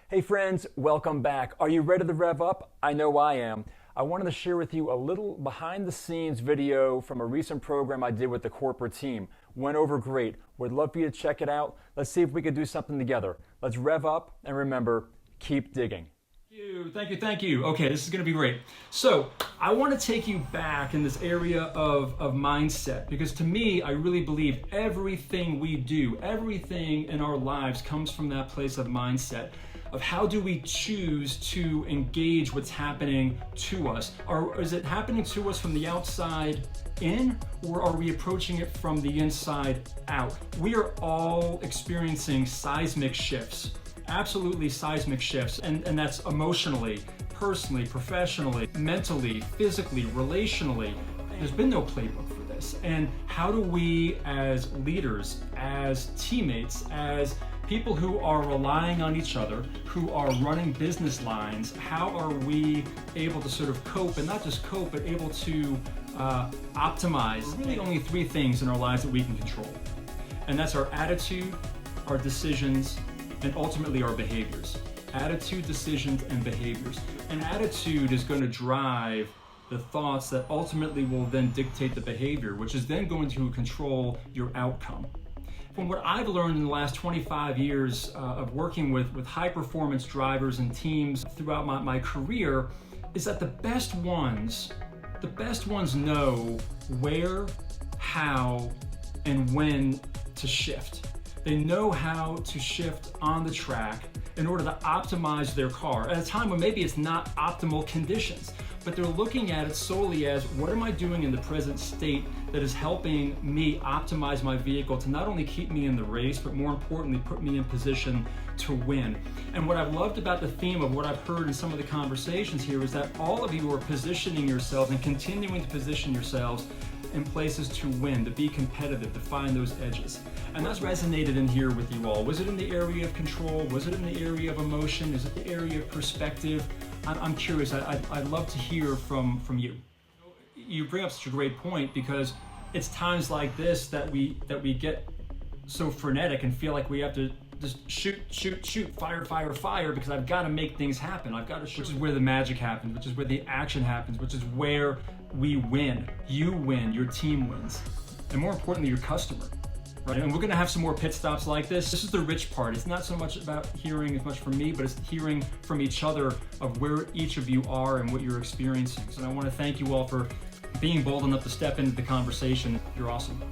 Hey friends, welcome back. Are you ready to rev up? I know I am. I wanted to share with you a little behind the scenes video from a recent program I did with the corporate team. Went over great. Would love for you to check it out. Let's see if we could do something together. Let's rev up and remember, keep digging. Thank you. Okay, this is going to be great. So I want to take you back in this area of mindset, because to me, I really believe everything we do, everything in our lives comes from that place of mindset. Of how do we choose to engage what's happening to us? Or is it happening to us from the outside in, or are we approaching it from the inside out? We are all experiencing seismic shifts. Absolutely seismic shifts, and that's emotionally, personally, professionally, mentally, physically, relationally. There's been no playbook for this. And how do we as leaders, as teammates, as people who are relying on each other, who are running business lines, how are we able to sort of cope, and not just cope, but able to optimize? There's really only three things in our lives that we can control. And that's our attitude, our decisions, and ultimately our behaviors. Attitude, decisions, and behaviors. And attitude is going to drive the thoughts that ultimately will then dictate the behavior, which is then going to control your outcome. From what I've learned in the last 25 years of working with high performance drivers and teams throughout my career, is that the best ones know where, how, and when to shift. They know how to shift on the track in order to optimize their car at a time when maybe it's not optimal conditions, but they're looking at it solely as, what am I doing in the present state that is helping me optimize my vehicle to not only keep me in the race, but more importantly, put me in position to win. And what I've loved about the theme of what I've heard in some of the conversations here is that all of you are positioning yourselves and continuing to position yourselves in places to win, to be competitive, to find those edges. And that's resonated in here with you all. Was it in the area of control? Was it in the area of emotion? Is it the area of perspective? I'm curious. I'd love to hear from you. You bring up such a great point, because it's times like this that we get so frenetic and feel like we have to just shoot, fire, because I've got to make things happen. I've got to shoot. Which is where the magic happens, which is where the action happens, which is where we win. You win, your team wins, and more importantly, your customer. Right? And we're going to have some more pit stops like this. This is the rich part. It's not so much about hearing as much from me, but it's hearing from each other of where each of you are and what you're experiencing. So I want to thank you all for being bold enough to step into the conversation. You're awesome.